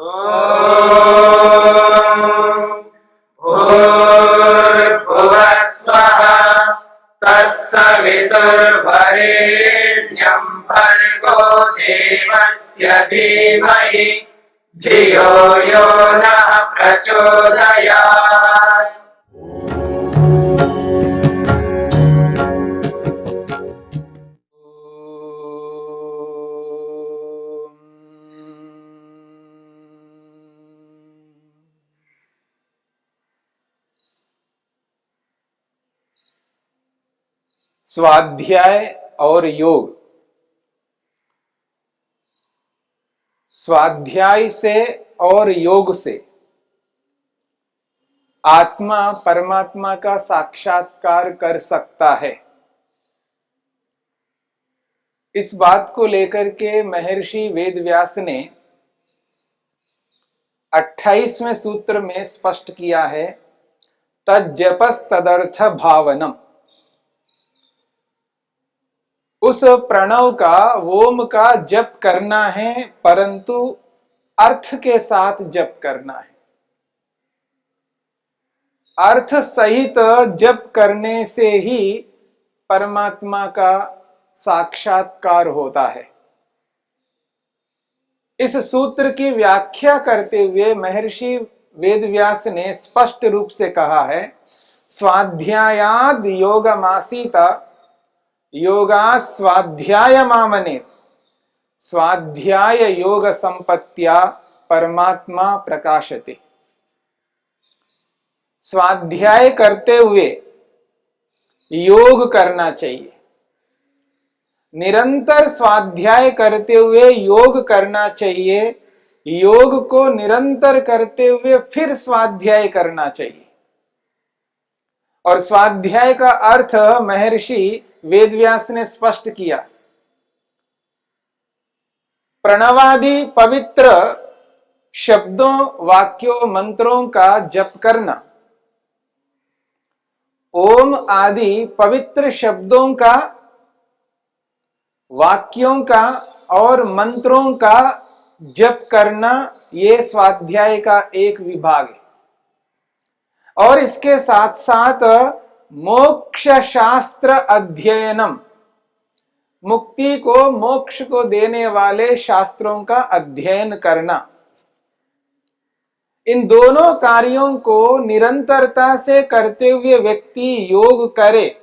भूर्भुवः स्वः तत्सवितुर्वरेण्यं भर्गो देवस्य धीमहि धियो यो नः प्रचोदयात्। स्वाध्याय और योग। स्वाध्याय से और योग से आत्मा परमात्मा का साक्षात्कार कर सकता है। इस बात को लेकर के महर्षि वेदव्यास ने 28वें सूत्र में स्पष्ट किया है, तज्जपस तदर्थ भावनम। उस प्रणव का, ओम का जप करना है, परंतु अर्थ के साथ जप करना है। अर्थ सहित जप करने से ही परमात्मा का साक्षात्कार होता है। इस सूत्र की व्याख्या करते हुए महर्षि वेदव्यास ने स्पष्ट रूप से कहा है, स्वाध्यायाद योगमासीत योगा स्वाध्याय मामने। स्वाध्याय योग संपत्त्या परमात्मा प्रकाशते। स्वाध्याय करते हुए योग करना चाहिए। निरंतर स्वाध्याय करते हुए योग करना चाहिए। योग को निरंतर करते हुए फिर स्वाध्याय करना चाहिए। और स्वाध्याय का अर्थ महर्षि वेदव्यास ने स्पष्ट किया, प्रणवादि पवित्र शब्दों, वाक्यों, मंत्रों का जप करना। ओम आदि पवित्र शब्दों का, वाक्यों का और मंत्रों का जप करना, ये स्वाध्याय का एक विभाग है। और इसके साथ साथ मोक्ष शास्त्र अध्ययनम, मुक्ति को, मोक्ष को देने वाले शास्त्रों का अध्ययन करना। इन दोनों कार्यों को निरंतरता से करते हुए व्यक्ति योग करे।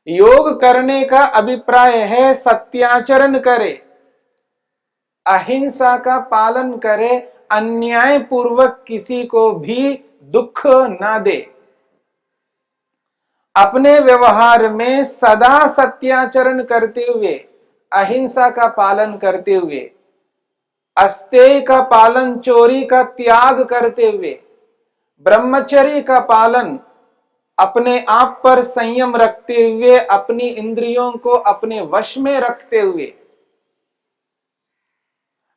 योग करने का अभिप्राय है सत्याचरण करे, अहिंसा का पालन करे, अन्याय पूर्वक किसी को भी दुख ना दे, अपने व्यवहार में सदा सत्याचरण करते हुए, अहिंसा का पालन करते हुए, अस्तेय का पालन, चोरी का त्याग करते हुए, ब्रह्मचर्य का पालन, अपने आप पर संयम रखते हुए, अपनी इंद्रियों को अपने वश में रखते हुए,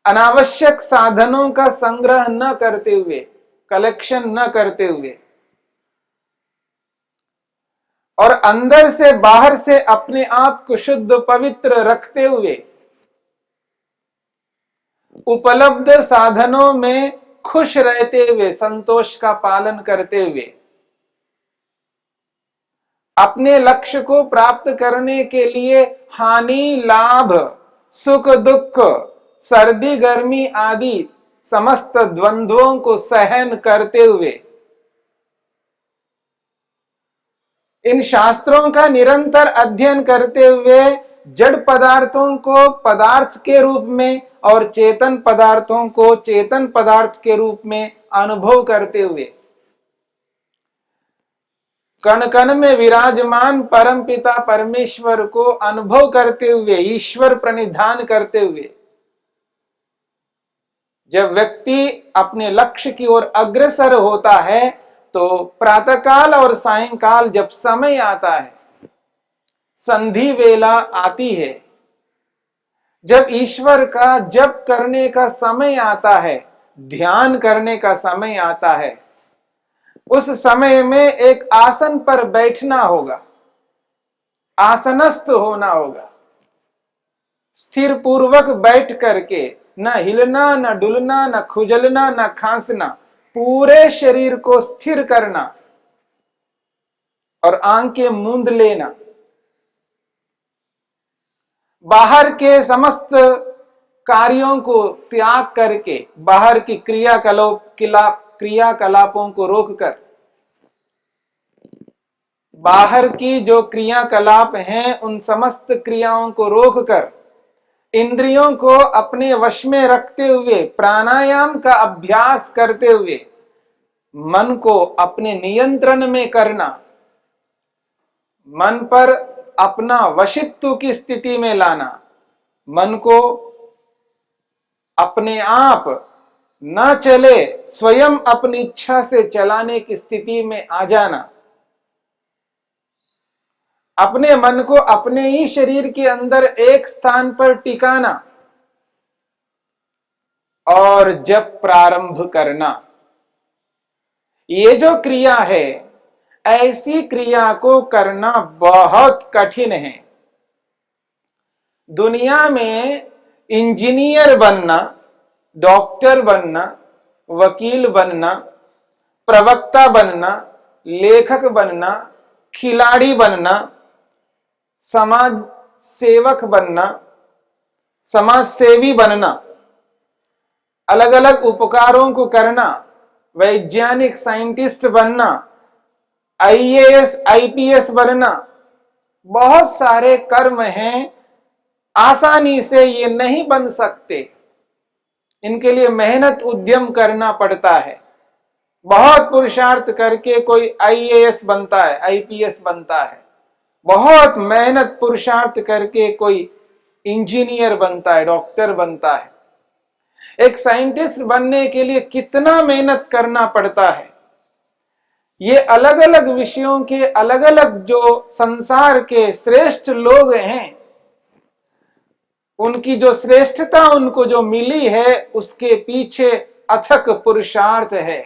अनावश्यक साधनों का संग्रह न करते हुए, कलेक्शन न करते हुए, और अंदर से बाहर से अपने आप को शुद्ध पवित्र रखते हुए, उपलब्ध साधनों में खुश रहते हुए, संतोष का पालन करते हुए, अपने लक्ष्य को प्राप्त करने के लिए हानि लाभ, सुख दुख, सर्दी गर्मी आदि समस्त द्वंद्वों को सहन करते हुए, इन शास्त्रों का निरंतर अध्ययन करते हुए, जड़ पदार्थों को पदार्थ के रूप में और चेतन पदार्थों को चेतन पदार्थ के रूप में अनुभव करते हुए, कण कण में विराजमान परमपिता परमेश्वर को अनुभव करते हुए, ईश्वर प्रणिधान करते हुए, जब व्यक्ति अपने लक्ष्य की ओर अग्रसर होता है, तो प्रातःकाल और सायंकाल जब समय आता है, संधि वेला आती है, जब ईश्वर का जप करने का समय आता है, ध्यान करने का समय आता है, उस समय में एक आसन पर बैठना होगा, आसनस्थ होना होगा। स्थिर पूर्वक बैठ करके न हिलना, न डुलना, न खुजलना, न खांसना, पूरे शरीर को स्थिर करना और आंखें मूंद लेना। बाहर के समस्त कार्यों को त्याग करके, बाहर की क्रियाकलापों को रोककर, बाहर की जो क्रियाकलाप हैं उन समस्त क्रियाओं को रोककर, इंद्रियों को अपने वश में रखते हुए, प्राणायाम का अभ्यास करते हुए मन को अपने नियंत्रण में करना, मन पर अपना वशित्व की स्थिति में लाना, मन को अपने आप न चले, स्वयं अपनी इच्छा से चलाने की स्थिति में आ जाना, अपने मन को अपने ही शरीर के अंदर एक स्थान पर टिकाना और जप प्रारंभ करना। ये जो क्रिया है, ऐसी क्रिया को करना बहुत कठिन है। दुनिया में इंजीनियर बनना, डॉक्टर बनना, वकील बनना, प्रवक्ता बनना, लेखक बनना, खिलाड़ी बनना, समाज सेवक बनना, समाज सेवी बनना, अलग अलग उपकारों को करना, वैज्ञानिक साइंटिस्ट बनना, आईएएस आईपीएस बनना, बहुत सारे कर्म हैं, आसानी से ये नहीं बन सकते। इनके लिए मेहनत उद्यम करना पड़ता है। बहुत पुरुषार्थ करके कोई आईएएस बनता है, आईपीएस बनता है, बहुत मेहनत पुरुषार्थ करके कोई इंजीनियर बनता है, डॉक्टर बनता है। एक साइंटिस्ट बनने के लिए कितना मेहनत करना पड़ता है। ये अलग अलग विषयों के अलग अलग जो संसार के श्रेष्ठ लोग हैं, उनकी जो श्रेष्ठता उनको जो मिली है, उसके पीछे अथक पुरुषार्थ है।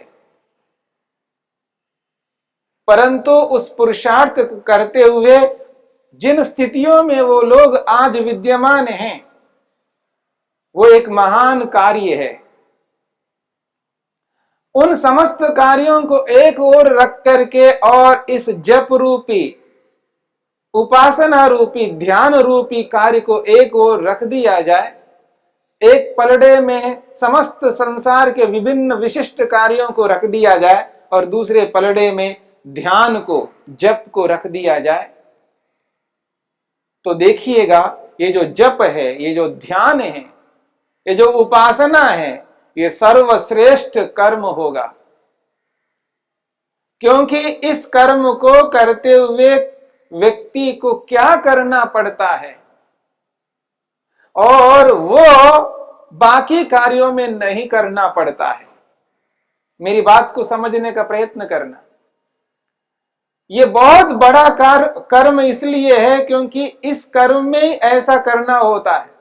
परंतु उस पुरुषार्थ करते हुए जिन स्थितियों में वो लोग आज विद्यमान हैं, वो एक महान कार्य है। उन समस्त कार्यों को एक ओर रख करके और इस जप रूपी, उपासना रूपी, ध्यान रूपी कार्य को एक ओर रख दिया जाए, एक पलड़े में समस्त संसार के विभिन्न विशिष्ट कार्यों को रख दिया जाए और दूसरे पलड़े में ध्यान को, जप को रख दिया जाए, तो देखिएगा ये जो जप है, ये जो ध्यान है, ये जो उपासना है, ये सर्वश्रेष्ठ कर्म होगा। क्योंकि इस कर्म को करते हुए व्यक्ति को क्या करना पड़ता है और वो बाकी कार्यों में नहीं करना पड़ता है। मेरी बात को समझने का प्रयत्न करना। ये बहुत बड़ा कर्म इसलिए है क्योंकि इस कर्म में ऐसा करना होता है।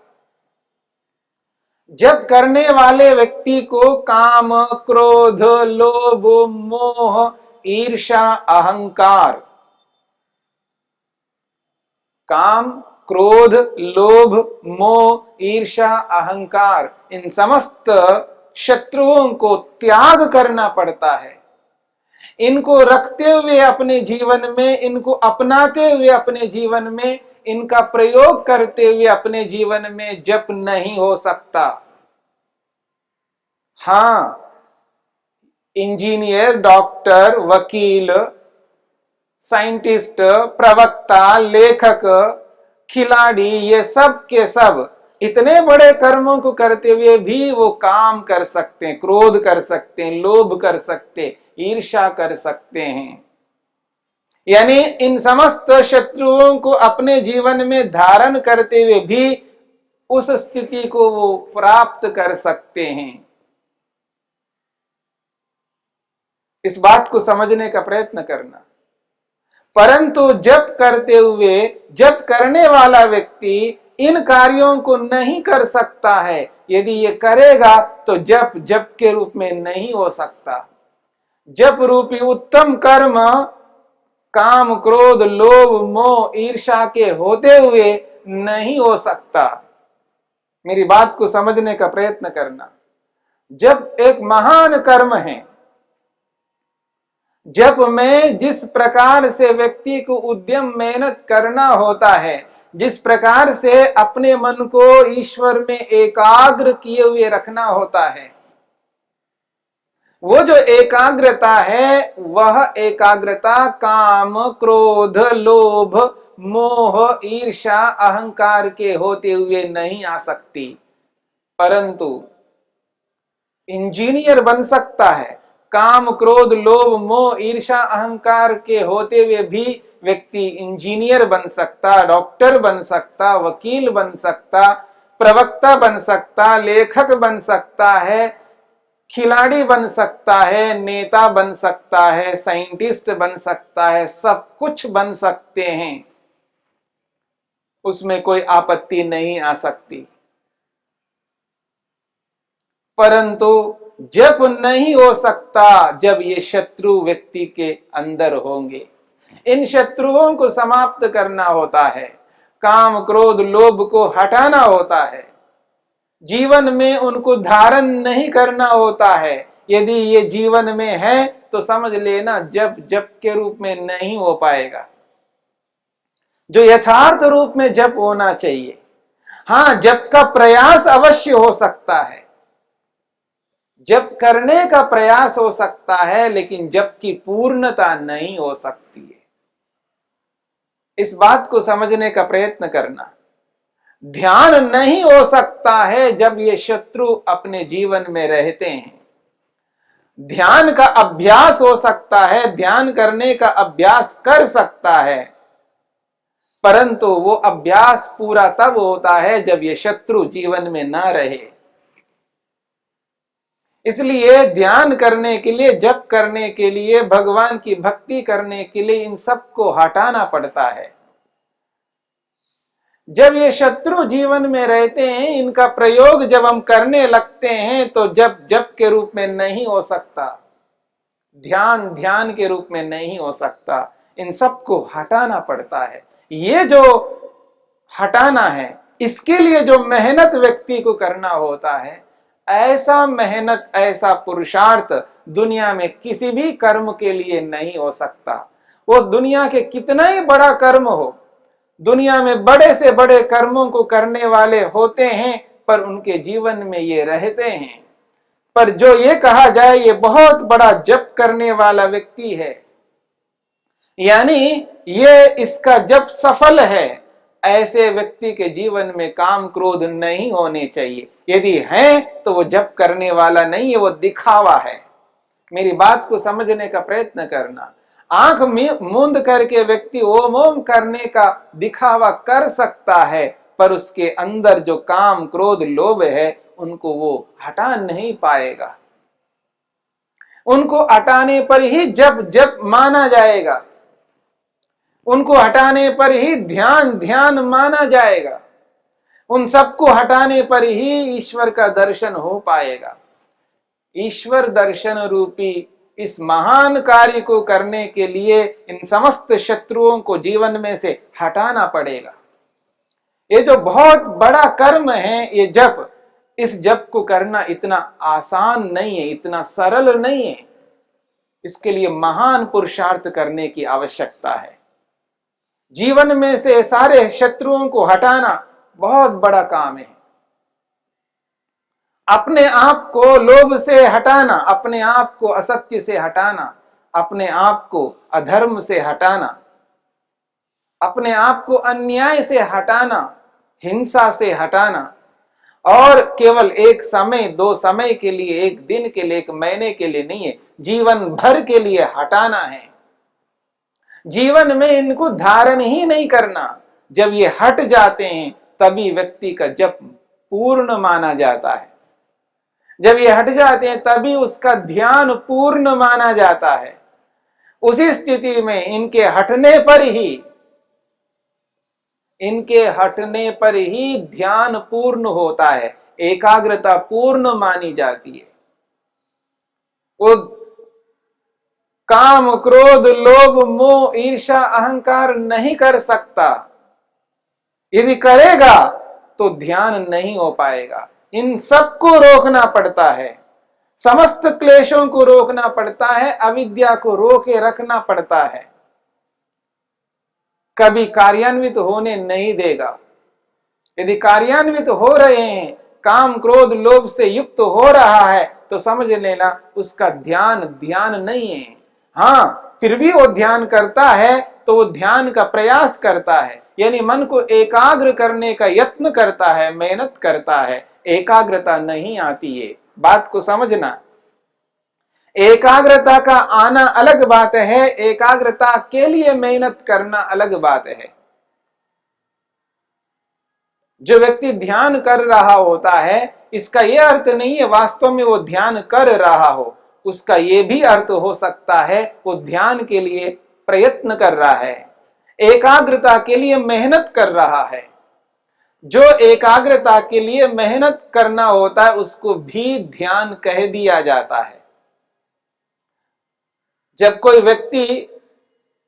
जब करने वाले व्यक्ति को काम, क्रोध, लोभ, मोह, ईर्ष्या, अहंकार, काम, क्रोध, लोभ, मोह, ईर्ष्या, अहंकार, इन समस्त शत्रुओं को त्याग करना पड़ता है। इनको रखते हुए अपने जीवन में, इनको अपनाते हुए अपने जीवन में, इनका प्रयोग करते हुए अपने जीवन में जप नहीं हो सकता। हां, इंजीनियर, डॉक्टर, वकील, साइंटिस्ट, प्रवक्ता, लेखक, खिलाड़ी, ये सब के सब इतने बड़े कर्मों को करते हुए भी वो काम कर सकते हैं, क्रोध कर सकते हैं, लोभ कर सकते हैं, ईर्ष्या कर सकते हैं। यानी इन समस्त शत्रुओं को अपने जीवन में धारण करते हुए भी उस स्थिति को वो प्राप्त कर सकते हैं। इस बात को समझने का प्रयत्न करना। परंतु जप करते हुए, जप करने वाला व्यक्ति इन कार्यों को नहीं कर सकता है। यदि ये करेगा तो जप जप के रूप में नहीं हो सकता। जप रूपी उत्तम कर्म काम, क्रोध, लोभ, मोह, ईर्ष्या के होते हुए नहीं हो सकता। मेरी बात को समझने का प्रयत्न करना। जब एक महान कर्म है, जब में जिस प्रकार से व्यक्ति को उद्यम मेहनत करना होता है, जिस प्रकार से अपने मन को ईश्वर में एकाग्र किए हुए रखना होता है, वो जो एकाग्रता है, वह एकाग्रता काम, क्रोध, लोभ, मोह, ईर्ष्या, अहंकार के होते हुए नहीं आ सकती। परंतु इंजीनियर बन सकता है। काम, क्रोध, लोभ, मोह, ईर्ष्या, अहंकार के होते हुए भी व्यक्ति इंजीनियर बन सकता, डॉक्टर बन सकता, वकील बन सकता, प्रवक्ता बन सकता, लेखक बन सकता है, खिलाड़ी बन सकता है, नेता बन सकता है, साइंटिस्ट बन सकता है, सब कुछ बन सकते हैं, उसमें कोई आपत्ति नहीं आ सकती। परंतु जब नहीं हो सकता, जब ये शत्रु व्यक्ति के अंदर होंगे। इन शत्रुओं को समाप्त करना होता है, काम, क्रोध, लोभ को हटाना होता है, जीवन में उनको धारण नहीं करना होता है। यदि ये जीवन में है तो समझ लेना जप जप के रूप में नहीं हो पाएगा, जो यथार्थ रूप में जप होना चाहिए। हाँ, जप का प्रयास अवश्य हो सकता है, जप करने का प्रयास हो सकता है, लेकिन जप की पूर्णता नहीं हो सकती है। इस बात को समझने का प्रयत्न करना। ध्यान नहीं हो सकता है जब ये शत्रु अपने जीवन में रहते हैं। ध्यान का अभ्यास हो सकता है, ध्यान करने का अभ्यास कर सकता है, परंतु वो अभ्यास पूरा तब होता है जब ये शत्रु जीवन में ना रहे। इसलिए ध्यान करने के लिए, जप करने के लिए, भगवान की भक्ति करने के लिए इन सबको हटाना पड़ता है। जब ये शत्रु जीवन में रहते हैं, इनका प्रयोग जब हम करने लगते हैं तो जब जप के रूप में नहीं हो सकता, ध्यान ध्यान के रूप में नहीं हो सकता। इन सबको हटाना पड़ता है। ये जो हटाना है, इसके लिए जो मेहनत व्यक्ति को करना होता है, ऐसा मेहनत, ऐसा पुरुषार्थ दुनिया में किसी भी कर्म के लिए नहीं हो सकता। वो दुनिया के कितना ही बड़ा कर्म हो, दुनिया में बड़े से बड़े कर्मों को करने वाले होते हैं, पर उनके जीवन में ये रहते हैं। पर जो ये कहा जाए ये बहुत बड़ा जप करने वाला व्यक्ति है, यानी ये इसका जप सफल है, ऐसे व्यक्ति के जीवन में काम, क्रोध नहीं होने चाहिए। यदि है तो वो जप करने वाला नहीं है, वो दिखावा है। मेरी बात को समझने का प्रयत्न करना। आंख मूंद करके व्यक्ति ओम ओम करने का दिखावा कर सकता है, पर उसके अंदर जो काम, क्रोध, लोभ है, उनको वो हटा नहीं पाएगा। उनको हटाने पर ही जप जप माना जाएगा, उनको हटाने पर ही ध्यान ध्यान माना जाएगा, उन सबको हटाने पर ही ईश्वर का दर्शन हो पाएगा। ईश्वर दर्शन रूपी इस महान कार्य को करने के लिए इन समस्त शत्रुओं को जीवन में से हटाना पड़ेगा। ये जो बहुत बड़ा कर्म है, ये जप, इस जप को करना इतना आसान नहीं है, इतना सरल नहीं है। इसके लिए महान पुरुषार्थ करने की आवश्यकता है। जीवन में से सारे शत्रुओं को हटाना बहुत बड़ा काम है। अपने आप को लोभ से हटाना, अपने आप को असत्य से हटाना, अपने आप को अधर्म से हटाना, अपने आप को अन्याय से हटाना, हिंसा से हटाना, और केवल एक समय, दो समय के लिए, एक दिन के लिए, एक महीने के लिए नहीं है, जीवन भर के लिए हटाना है। जीवन में इनको धारण ही नहीं करना। जब ये हट जाते हैं तभी व्यक्ति का जप पूर्ण माना जाता है। जब ये हट जाते हैं तभी उसका ध्यान पूर्ण माना जाता है। उसी स्थिति में इनके हटने पर ही ध्यान पूर्ण होता है, एकाग्रता पूर्ण मानी जाती है। वो काम, क्रोध, लोभ, मोह, ईर्ष्या, अहंकार नहीं कर सकता। यदि करेगा तो ध्यान नहीं हो पाएगा। इन सबको रोकना पड़ता है, समस्त क्लेशों को रोकना पड़ता है, अविद्या को रोके रखना पड़ता है, कभी कार्यान्वित होने नहीं देगा। यदि कार्यान्वित हो रहे हैं, काम क्रोध लोभ से युक्त हो रहा है, तो समझ लेना उसका ध्यान नहीं है। हाँ, फिर भी वो ध्यान करता है तो वो ध्यान का प्रयास करता है, यानी मन को एकाग्र करने का यत्न करता है, मेहनत करता है, एकाग्रता नहीं आती है। बात को समझना, एकाग्रता का आना अलग बात है, एकाग्रता के लिए मेहनत करना अलग बात है। जो व्यक्ति ध्यान कर रहा होता है, इसका यह अर्थ नहीं है वास्तव में वो ध्यान कर रहा हो, उसका यह भी अर्थ हो सकता है वो ध्यान के लिए प्रयत्न कर रहा है, एकाग्रता के लिए मेहनत कर रहा है। जो एकाग्रता के लिए मेहनत करना होता है उसको भी ध्यान कह दिया जाता है। जब कोई व्यक्ति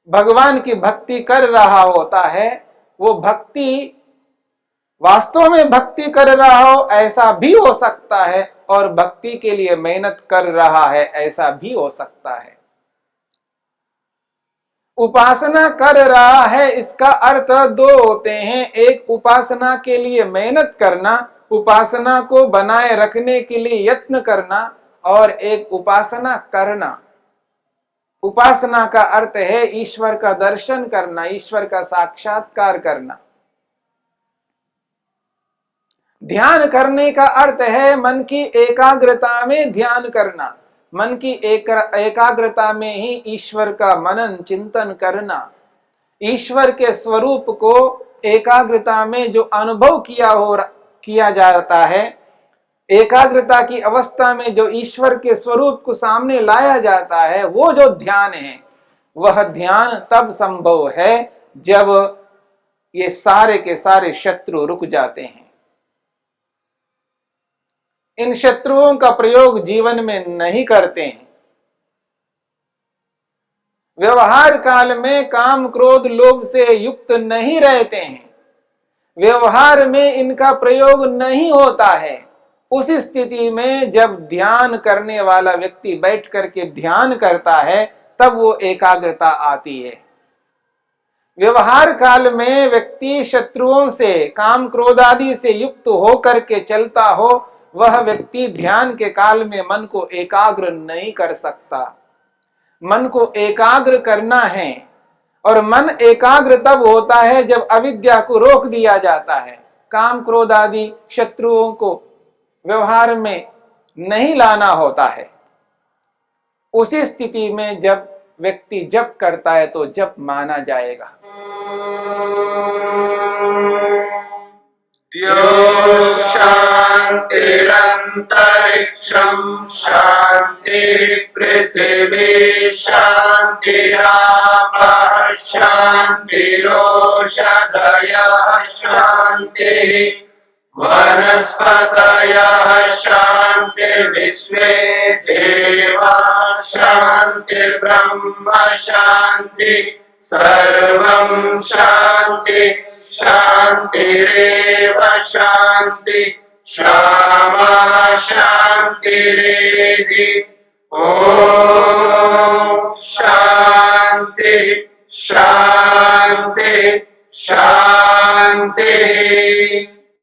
भगवान की भक्ति कर रहा होता है, वो भक्ति वास्तव में भक्ति कर रहा हो ऐसा भी हो सकता है, और भक्ति के लिए मेहनत कर रहा है ऐसा भी हो सकता है। उपासना कर रहा है, इसका अर्थ दो होते हैं, एक उपासना के लिए मेहनत करना, उपासना को बनाए रखने के लिए यत्न करना, और एक उपासना करना। उपासना का अर्थ है ईश्वर का दर्शन करना, ईश्वर का साक्षात्कार करना। ध्यान करने का अर्थ है मन की एकाग्रता में ध्यान करना, मन की एकाग्रता में ही ईश्वर का मनन चिंतन करना, ईश्वर के स्वरूप को एकाग्रता में जो अनुभव किया जाता है, एकाग्रता की अवस्था में जो ईश्वर के स्वरूप को सामने लाया जाता है, वो जो ध्यान है, वह ध्यान तब संभव है जब ये सारे के सारे शत्रु रुक जाते हैं। इन शत्रुओं का प्रयोग जीवन में नहीं करते हैं। व्यवहार काल में काम क्रोध लोभ से युक्त नहीं रहते हैं, व्यवहार में इनका प्रयोग नहीं होता है। उस स्थिति में जब ध्यान करने वाला व्यक्ति बैठ करके ध्यान करता है, तब वो एकाग्रता आती है। व्यवहार काल में व्यक्ति शत्रुओं से काम क्रोध आदि से युक्त होकर के चलता हो, वह व्यक्ति ध्यान के काल में मन को एकाग्र नहीं कर सकता। मन को एकाग्र करना है, और मन एकाग्र तब होता है जब अविद्या को रोक दिया जाता है, काम क्रोध आदि शत्रुओं को व्यवहार में नहीं लाना होता है। उसी स्थिति में जब व्यक्ति जप करता है तो जप माना जाएगा। शांतिरंतरिक्षं शांति पृथिवी शांतिरापः शांतिरोषधयः शांतिः वनस्पतयः शांतिर्विश्वे देवाः शांतिर्ब्रह्म शांति सर्वं शांति शांतिरेव शांति क्षमा शांतिरेधि। ओम शांति शांति शांति।